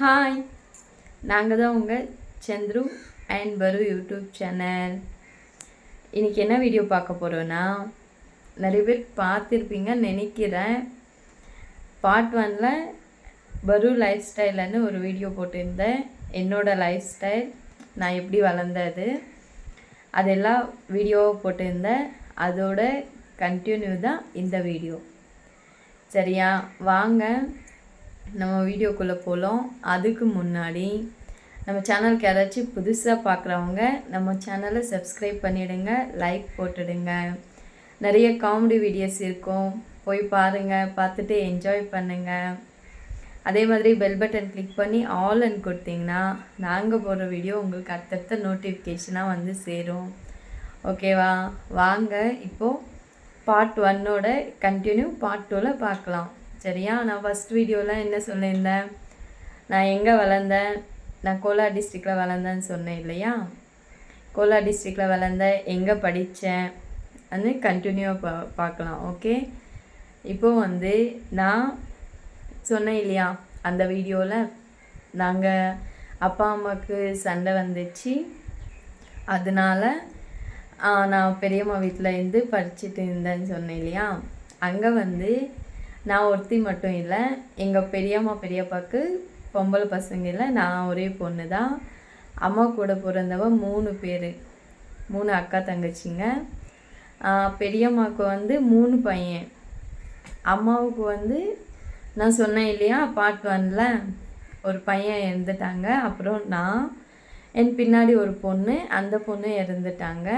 Hi, நாங்கள் தான் உங்கள் சந்துரு அண்ட் பரு யூடியூப் சேனல். இன்றைக்கி என்ன வீடியோ பார்க்க போகிறோன்னா, நிறைய பேர் பார்த்துருப்பீங்கன்னு நினைக்கிறேன். பார்ட் 1ல் பரு லைஃப் ஸ்டைல்னு ஒரு வீடியோ போட்டிருந்தேன். என்னோடய லைஃப் ஸ்டைல், நான் எப்படி வளர்ந்தது அதெல்லாம் வீடியோவை போட்டிருந்தேன். அதோட கண்டினியூ தான் இந்த வீடியோ. சரியா, வாங்க நம்ம வீடியோக்குள்ளே போகலாம். அதுக்கு முன்னாடி நம்ம சேனலுக்கு யாராச்சும் புதுசாக பார்க்குறவங்க நம்ம சேனலை சப்ஸ்கிரைப் பண்ணிவிடுங்க, லைக் போட்டுடுங்க. நிறைய காமெடி வீடியோஸ் இருக்கும், போய் பாருங்கள், பார்த்துட்டு என்ஜாய் பண்ணுங்கள். அதே மாதிரி பெல் பட்டன் கிளிக் பண்ணி ஆல்னு கொடுத்தீங்கன்னா நாங்கள் போடுற வீடியோ உங்களுக்கு அடுத்தடுத்த நோட்டிஃபிகேஷனாக வந்து சேரும். ஓகேவா, வாங்க இப்போது பார்ட் 1ஓட கண்டினியூ பார்ட் 2ல் பார்க்கலாம். சரியா, நான் ஃபஸ்ட் வீடியோவில் என்ன சொல்லியிருந்தேன், நான் எங்கே வளர்ந்தேன், நான் கோலார் டிஸ்ட்ரிக்டில் வளர்ந்தேன்னு சொன்னேன் இல்லையா. கோலார் டிஸ்ட்ரிக்டில் வளர்ந்தேன், எங்கே படித்தேன் அது கண்டினியூவாக பார்க்கலாம். ஓகே, இப்போது நான் சொன்னேன் இல்லையா, அந்த வீடியோவில் நாங்கள் அப்பா அம்மாவுக்கு சண்டை வந்துச்சு. அதனால் நான் பெரியம்மா வீட்டில் இருந்து படிச்சுட்டு இருந்தேன்னு சொன்னேன் இல்லையா. அங்கே நான் ஒருத்தி மட்டும் இல்லை, எங்கள் பெரியம்மா பெரியப்பாவுக்கு பொம்பளை பசங்க இல்லை, நான் ஒரே பொண்ணு தான். அம்மா கூட பிறந்தவ 3 பேர், 3 அக்கா தங்கச்சிங்க. பெரியம்மாவுக்கு 3 பையன். அம்மாவுக்கு நான் சொன்னேன் இல்லையா பார்ட் 1ல் ஒரு பையன் இறந்துட்டாங்க. அப்புறம் நான், என் பின்னாடி ஒரு பொண்ணு, அந்த பொண்ணு இறந்துட்டாங்க.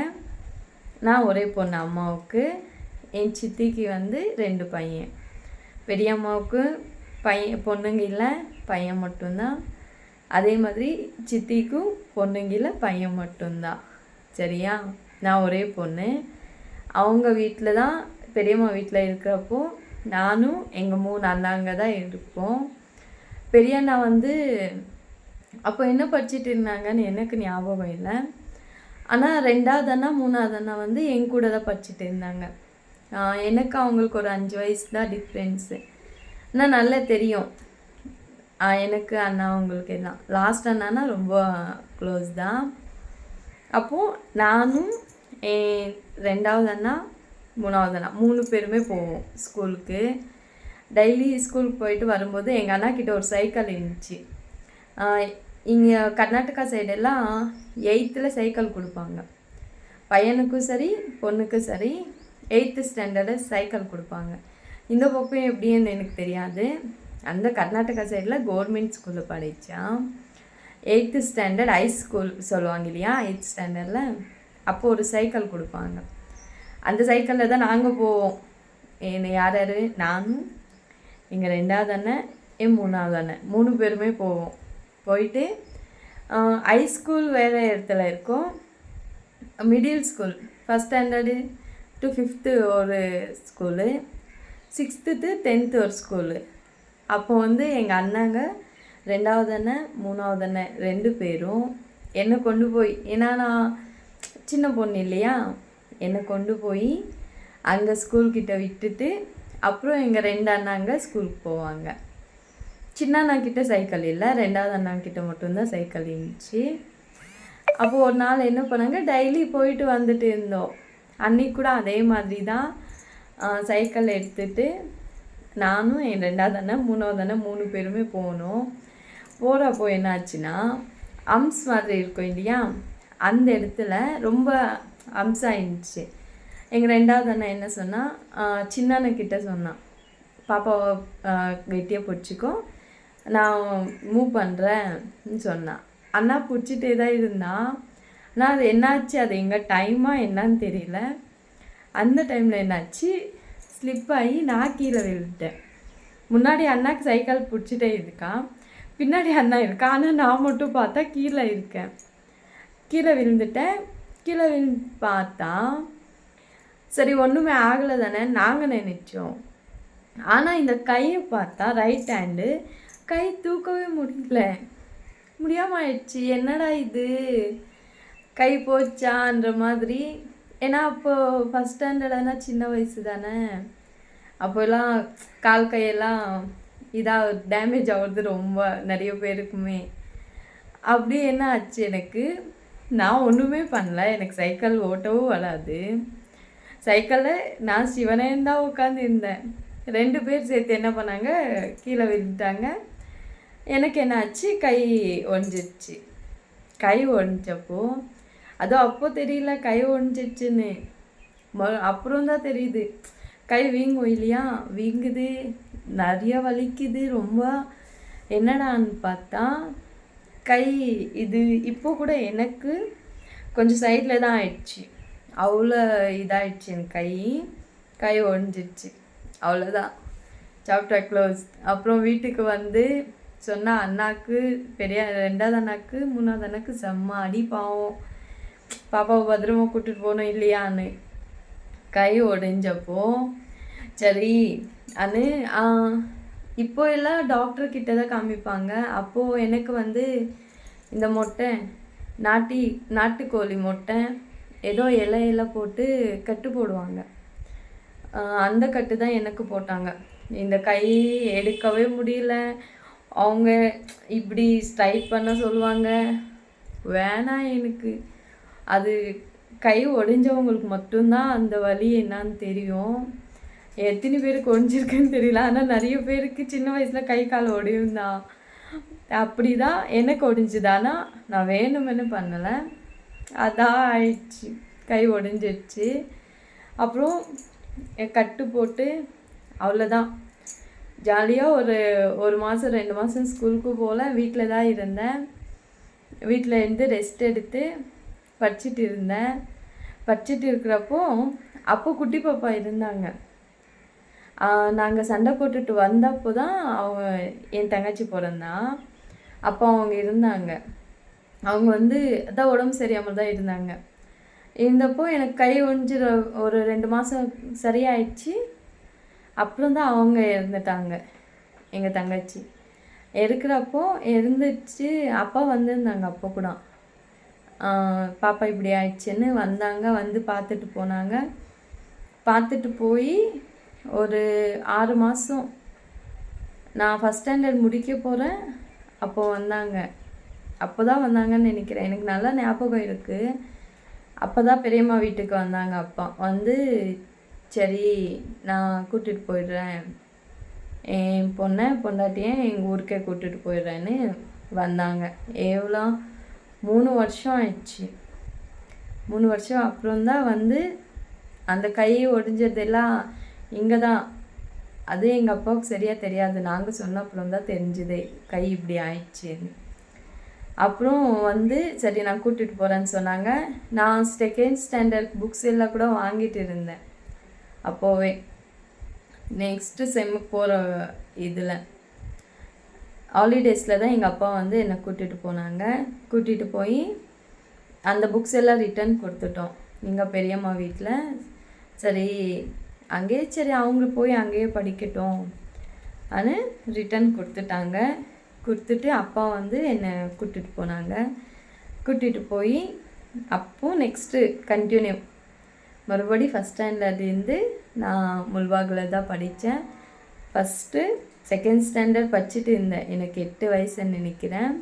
நான் ஒரே பொண்ணு அம்மாவுக்கு. என் சித்திக்கு 2 பையன். பெரியம்மாவுக்கு பொண்ணுங்க இல்லை, பையன் மட்டும்தான். அதே மாதிரி சித்திக்கும் பொண்ணுங்க இல்லை, பையன் மட்டும்தான். சரியா, நான் ஒரே பொண்ணு. அவங்க வீட்டில் தான், பெரியம்மா வீட்டில் இருக்கிறப்போ நானும் எங்கள் 3 அண்ணாங்க தான் இருப்போம். பெரிய அண்ணா அப்போ என்ன படிச்சுட்டு இருந்தாங்கன்னு எனக்கு ஞாபகம் இல்லை. ஆனால் 2வது அண்ணா 3வது அண்ணா என் கூட தான் படிச்சுட்டு இருந்தாங்க. எனக்கு அவங்களுக்கு ஒரு 5 வயசு தான் டிஃப்ரென்ஸு. ஆனால் நல்லா தெரியும் எனக்கு அண்ணா அவங்களுக்கு எல்லாம். லாஸ்ட் அண்ணானா ரொம்ப க்ளோஸ் தான். அப்போது நானும் என் 2வது அண்ணா 3வது அண்ணா 3 பேருமே போவோம் ஸ்கூலுக்கு. டெய்லி ஸ்கூலுக்கு போயிட்டு வரும்போது எங்கள் அண்ணா கிட்ட ஒரு சைக்கிள் இருந்துச்சு. இங்கே கர்நாடகா சைடெல்லாம் 8th சைக்கிள் கொடுப்பாங்க, பையனுக்கும் சரி பொண்ணுக்கும் சரி. 8th ஸ்டாண்டர்டு சைக்கிள் கொடுப்பாங்க. இந்த பக்கம் எப்படின்னு எனக்கு தெரியாது. அந்த கர்நாடகா சைடில் கவர்மெண்ட் ஸ்கூலில் படித்தான். 8th ஸ்டாண்டர்ட் ஹை ஸ்கூல் சொல்லுவாங்க இல்லையா, 8th ஸ்டாண்டர்டில் அப்போது ஒரு சைக்கிள் கொடுப்பாங்க. அந்த சைக்கிளில் தான் நாங்கள் போவோம். யார் நானும், எங்கள் 2வது அண்ணன், என் 3வது அண்ணன் 3 பேருமே போவோம். போயிட்டு ஹை ஸ்கூல் வேறு இடத்துல இருக்கும், middle school 1st standard to 5th ஒரு ஸ்கூலு, 6th to 10th ஒரு ஸ்கூலு. அப்போ எங்கள் அண்ணாங்க 2வது அண்ணன் 3வது அண்ணன் 2 பேரும் என்னை கொண்டு போய், ஏன்னா நான் சின்ன பொண்ணு இல்லையா, என்னை கொண்டு போய் அங்கே ஸ்கூல்கிட்ட விட்டுட்டு அப்புறம் எங்கள் 2 அண்ணாங்க ஸ்கூலுக்கு போவாங்க. சின்ன அண்ணாக்கிட்ட சைக்கிள் இல்லை, 2வது அண்ணாக்கிட்ட மட்டும்தான் சைக்கிள் இருந்துச்சு. அப்போது ஒரு நாள் என்ன பண்ணாங்க, டெய்லி போயிட்டு வந்துட்டு இருந்தோம். அன்றைக்கி கூட அதே மாதிரி தான் சைக்கிள் எடுத்துகிட்டு நானும் என் 2வது அண்ணன் 3வது அண்ணன் 3 பேருமே போனோம். போகிறப்போ என்னாச்சுன்னா, அம்ஸ் மாதிரி இருக்கும் இல்லையா, அந்த இடத்துல ரொம்ப அம்ஸ் ஆயிடுச்சு. எங்கள் 2வது அண்ணன் என்ன சொன்னால், சின்ன அண்ணக்கிட்ட சொன்னான், பாப்பாவை கெட்டியாக பிடிச்சிக்கோ, நான் மூவ் பண்ணுறேன்னு சொன்னான். அண்ணா பிடிச்சிட்டே தான் இருந்தான். ஆனால் அது என்னாச்சு, அது எங்கள் டைமாக என்னன்னு தெரியல. அந்த டைமில் என்னாச்சு, ஸ்லிப் ஆகி நான் கீழே விழுந்துட்டேன். முன்னாடி அண்ணாக்கு சைக்கிள் பிடிச்சிட்டே இருக்கான், பின்னாடி அண்ணா இருக்கான். ஆனால் நான் மட்டும் பார்த்தா கீழே இருக்கேன். கீழே விழுந்துட்டேன். கீழே விழுந்து பார்த்தா சரி ஒன்றுமே ஆகலை தானே நாங்கள் நினைச்சோம். ஆனால் இந்த கையை பார்த்தா ரைட் ஹேண்டு, கை தூக்கவே முடியாமல் ஆயிடுச்சு. என்னடா இது, கை போச்சான்ற மாதிரி. ஏன்னா அப்போது 1st ஸ்டாண்டர்டுனா சின்ன வயசு தானே, அப்போல்லாம் கால் கையெல்லாம் இதாக டேமேஜ் ஆகுறது ரொம்ப நிறைய பேருக்குமே. அப்படி என்ன ஆச்சு எனக்கு, நான் ஒன்றுமே பண்ணல. எனக்கு சைக்கிள் ஓட்டவும் வராது. சைக்கிளில் நான் சிவனேன்னு தான் உட்காந்துருந்தேன். 2 பேர் சேர்த்து என்ன பண்ணாங்க, கீழே விழுந்துட்டாங்க. எனக்கு என்ன ஆச்சு, கை ஒடிஞ்சிருச்சு. கை ஒடிஞ்சப்போ அதுவும் அப்போ தெரியல கை ஒடிஞ்சிருச்சுன்னு. அப்புறம் தான் தெரியுது கை வீங்கும் இல்லையா, வீங்குது, நிறைய வலிக்குது ரொம்ப. என்னடான்னு பார்த்தா கை இது இப்போ கூட எனக்கு கொஞ்சம் சைடில் தான் ஆயிடுச்சு. அவ்வளோ இதாகிடுச்சு எனக்கு கை ஒடிஞ்சிடுச்சு. அவ்வளோதான், சாப்டர் க்ளோஸ். அப்புறம் வீட்டுக்கு வந்து சொன்னால் அண்ணாக்கு, பெரிய 2வது அண்ணாக்கு 3வது அண்ணாக்கு செம்ம அடி. பாவம், பாப்பாவை பத்திரமா கூட்டிட்டு போகணும் இல்லையான்னு. கை உடைஞ்சப்போ சரி அனு இப்போ எல்லாம் டாக்டர்கிட்ட தான் காமிப்பாங்க. அப்போது எனக்கு வந்து இந்த மொட்டை நாட்டுக்கோழி மொட்டை ஏதோ இலை போட்டு கட்டு போடுவாங்க. அந்த கட்டு தான் எனக்கு போட்டாங்க. இந்த கை எடுக்கவே முடியல. அவங்க இப்படி ஸ்ட்ரைட் பண்ண சொல்லுவாங்க. வேணாம் எனக்கு. அது கை உடைஞ்சவங்களுக்கு மட்டும்தான் அந்த வலி என்னான்னு தெரியும். எத்தனை பேருக்கு ஒடிஞ்சிருக்குன்னு தெரியல. ஆனால் நிறைய பேருக்கு சின்ன வயசில் கை கால் ஒடியும் தான். அப்படி தான் எனக்கு ஒடிஞ்சுதானா, நான் வேணுமென்னு பண்ணலை, அதான் ஆயிடுச்சு, கை ஒடிஞ்சிடுச்சு. அப்புறம் கட்டு போட்டு அவ்வளோதான். ஜாலியாக ஒரு மாதம் 2 மாதம் ஸ்கூலுக்கு போகல, வீட்டில் தான் இருந்தேன். வீட்டில் இருந்து ரெஸ்ட் எடுத்து படிச்சுட்டு இருந்தேன். படிச்சுட்டு இருக்கிறப்போ அப்போ குட்டி பாப்பா இருந்தாங்க. நாங்கள் சண்டை போட்டுட்டு வந்தப்போ தான் அவங்க என் தங்கச்சி பிறந்தான். அப்போ அவங்க இருந்தாங்க. அவங்க வந்து அதான் உடம்பு சரியாமல் தான் இருந்தாங்க. இருந்தப்போ எனக்கு கை ஒடிஞ்சிட ஒரு 2 மாதம் சரியாயிடுச்சு. அப்புறம் தான் அவங்க இறந்துட்டாங்க. எங்கள் தங்கச்சி இருக்கிறப்போ இருந்துச்சு. அப்பா வந்திருந்தாங்க. அப்போ கூட பாப்பா இப்படி ஆயிடுச்சுன்னு வந்தாங்க. வந்து பார்த்துட்டு போனாங்க. பார்த்துட்டு போய் ஒரு 6 மாதம் நான் ஃபஸ்ட் ஸ்டாண்டர்ட் முடிக்க போகிறேன் அப்போது வந்தாங்க. அப்போ தான் வந்தாங்கன்னு நினைக்கிறேன். எனக்கு நல்லா ஞாபகம் இருக்குது. அப்போ தான் பெரியம்மா வீட்டுக்கு வந்தாங்க. அப்பா வந்து சரி நான் கூட்டிகிட்டு போயிடுறேன், என் பொண்டாட்டியை எங்கள் ஊருக்கே கூட்டிகிட்டு போயிடுறேன்னு வந்தாங்க. எவ்வளோ 3 வருஷம் ஆயிடுச்சு. 3 வருஷம் அப்புறம்தான் வந்து அந்த கை ஒடிஞ்சதெல்லாம் இங்கே தான். அது எங்கள் அப்பாவுக்கு சரியாக தெரியாது. நாங்கள் சொன்ன அப்புறம் தான் தெரிஞ்சுதே கை இப்படி ஆயிடுச்சுன்னு. அப்புறம் வந்து சரி நான் கூட்டிகிட்டு போகிறேன்னு சொன்னாங்க. நான் 2nd ஸ்டாண்டர்ட் புக்ஸ் எல்லாம் கூட வாங்கிட்டு இருந்தேன். அப்போவே நெக்ஸ்ட்டு செம்முக்கு போகிற இதில் ஹாலிடேஸில் தான் எங்கள் அப்பா வந்து என்னை கூட்டிகிட்டு போனாங்க. கூட்டிகிட்டு போய் அந்த புக்ஸ் எல்லாம் ரிட்டன் கொடுத்துட்டோம் எங்கள் பெரியம்மா வீட்டில். சரி அங்கேயே சரி அவங்க போய் அங்கேயே படிக்கட்டும் அது ரிட்டன் கொடுத்துட்டாங்க. கொடுத்துட்டு அப்பா வந்து என்னை கூட்டிகிட்டு போனாங்க. கூட்டிகிட்டு போய் அப்போது நெக்ஸ்ட்டு கண்டினியூ மறுபடி ஃபஸ்ட் ஸ்டாண்டர்ட்லேருந்து நான் முல்பாகில் தான் படித்தேன். ஃபஸ்ட்டு 2nd ஸ்டாண்டர்ட் படிச்சுட்டு இருந்தேன். எனக்கு 8 வயசுன்னு நினைக்கிறேன்.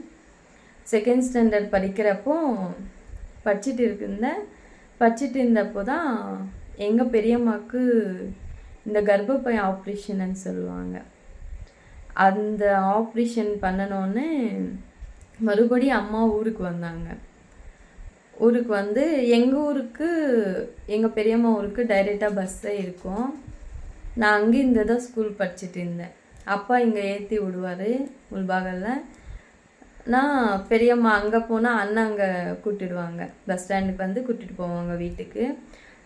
2nd ஸ்டாண்டர்ட் படிக்கிறப்போ படிச்சுட்டு இருந்தப்போ தான் எங்கள் பெரியம்மாவுக்கு இந்த கர்ப்பப்பை ஆப்ரேஷன்னு சொல்லுவாங்க. அந்த ஆப்ரேஷன் பண்ணணுன்னு மறுபடியும் அம்மா ஊருக்கு வந்தாங்க. ஊருக்கு வந்து எங்கள் ஊருக்கு எங்கள் பெரியம்மா ஊருக்கு டைரெக்டாக பஸ்ஸே இருக்கும். நான் அங்கேருந்து தான் ஸ்கூல் படிச்சுட்டு இருந்தேன். அப்பா இங்கே ஏற்றி விடுவார் முல்பாகலில். நான் பெரியம்மா அங்கே போனால் அண்ணன் அங்கே கூட்டிடுவாங்க. பஸ் ஸ்டாண்டுக்கு வந்து கூட்டிகிட்டு போவாங்க வீட்டுக்கு.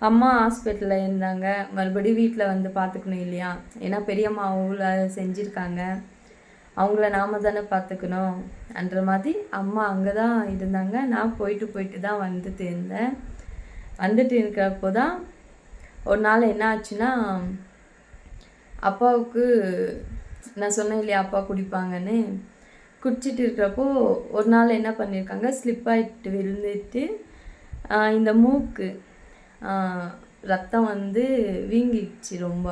அம்மா ஹாஸ்பிட்டலில் இருந்தாங்க. மறுபடியும் வீட்டில் வந்து பார்த்துக்கணும் இல்லையா, ஏன்னா பெரியம்மா அவ்வளோ செஞ்சுருக்காங்க, அவங்கள நாம் தானே பார்த்துக்கணும் அன்ற மாதிரி அம்மா அங்கே தான் இருந்தாங்க. நான் போயிட்டு தான் வந்துட்டு இருந்தேன். வந்துட்டு இருக்கிறப்போ தான் ஒரு நாள் என்ன ஆச்சுன்னா, அப்பாவுக்கு நான் சொன்னேன் இல்லையா அப்பா குடிப்பாங்கன்னு, குடிச்சிட்டு இருக்கிறப்போ ஒரு நாள் என்ன பண்ணியிருக்காங்க, ஸ்லிப் ஆகிட்டு விழுந்துட்டு இந்த மூக்கு ரத்தம் வந்து வீங்கிடுச்சு ரொம்ப.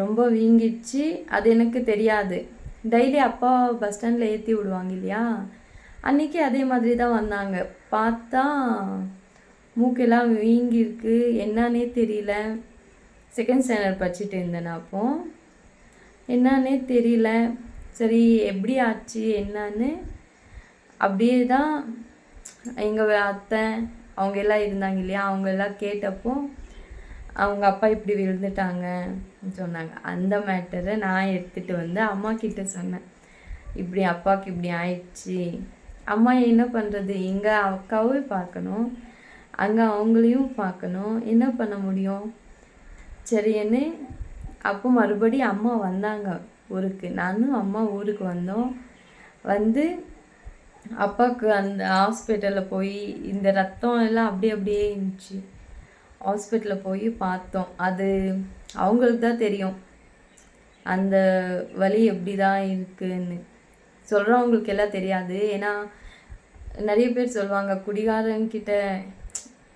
ரொம்ப வீங்கிடுச்சு. அது எனக்கு தெரியாது. டெய்லி அப்பா பஸ் ஸ்டாண்டில் ஏற்றி விடுவாங்க இல்லையா, அன்றைக்கி அதே மாதிரி தான் வந்தாங்க. பார்த்தா மூக்கெல்லாம் வீங்கியிருக்கு, என்னன்னே தெரியல. செகண்ட் ஸ்டாண்டர்ட் படிச்சுட்டு இருந்தேன் நான் அப்போது. என்னன்னே தெரியல. சரி எப்படி ஆச்சு என்னன்னு அப்படியே தான் எங்கள் அத்தை அவங்க எல்லாம் இருந்தாங்க இல்லையா, அவங்க எல்லாம் கேட்டப்போ அவங்க அப்பா இப்படி விழுந்துட்டாங்க சொன்னாங்க. அந்த மேட்டரை நான் எடுத்துகிட்டு வந்து அம்மா கிட்ட சொன்னேன். இப்படி அப்பாவுக்கு இப்படி ஆயிடுச்சு. அம்மா என்ன பண்ணுறது, எங்கள் அக்காவும் பார்க்கணும், அங்கே அவங்களையும் பார்க்கணும், என்ன பண்ண முடியும். சரின்னு அப்போ மறுபடியும் அம்மா வந்தாங்க ஊருக்கு. நானும் அம்மா ஊருக்கு வந்தோம். வந்து அப்பாவுக்கு அந்த ஹாஸ்பிட்டலில் போய் இந்த ரத்தம் எல்லாம் அப்படியே இருந்துச்சு. ஹாஸ்பிட்டலில் போய் பார்த்தோம். அது அவங்களுக்கு தான் தெரியும் அந்த வலி எப்படி தான் இருக்குன்னு. சொல்கிறவங்களுக்கு எல்லாம் தெரியாது. ஏன்னா நிறைய பேர் சொல்லுவாங்க குடிகாரங்கிட்ட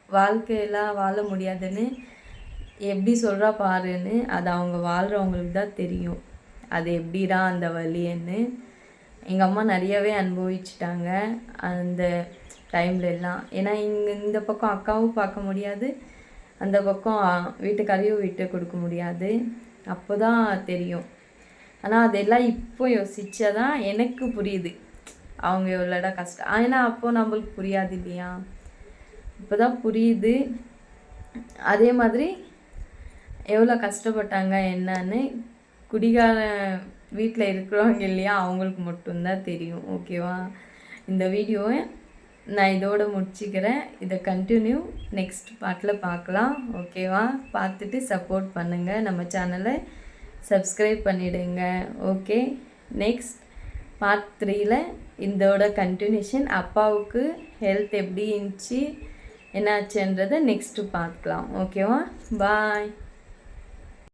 வாழ்க்கையெல்லாம் வாழ முடியாதுன்னு. எப்படி சொல்கிறா பாருன்னு. அது அவங்க வாழ்கிறவங்களுக்கு தான் தெரியும் அது எப்படிடா அந்த வலின்னு. எங்கள் அம்மா நிறையவே அனுபவிச்சிட்டாங்க அந்த டைம்ல எல்லாம். ஏன்னா இந்த பக்கம் அக்காவும் பார்க்க முடியாது, அந்த பக்கம் வீட்டுக்காரையும் விட்டு கொடுக்க முடியாது. அப்போ தான் தெரியும். ஆனால் அதெல்லாம் இப்போ யோசிச்சா தான் எனக்கு புரியுது அவங்க எவ்வளோடா கஷ்டம். ஏன்னா அப்போது நம்மளுக்கு புரியாது இல்லையா, இப்போ தான் புரியுது. அதே மாதிரி எவ்வளோ கஷ்டப்பட்டாங்க என்னன்னு குடிகார வீட்டில் இருக்கிறவங்க இல்லையா, அவங்களுக்கு மட்டும்தான் தெரியும். ஓகேவா, இந்த வீடியோவை நான் இதோடு முடிச்சுக்கிறேன். இதை கண்டினியூ நெக்ஸ்ட் பார்ட்டில் பார்க்கலாம். ஓகேவா, பார்த்துட்டு சப்போர்ட் பண்ணுங்கள், நம்ம சேனலை சப்ஸ்கிரைப் பண்ணிவிடுங்க. ஓகே, நெக்ஸ்ட் பார்ட் 3ல் இதோட கண்டினியூஷன். அப்பாவுக்கு ஹெல்த் எப்படி இருந்துச்சு என்னாச்சுன்றதை நெக்ஸ்ட்டு பார்க்கலாம். ஓகேவா, பாய்.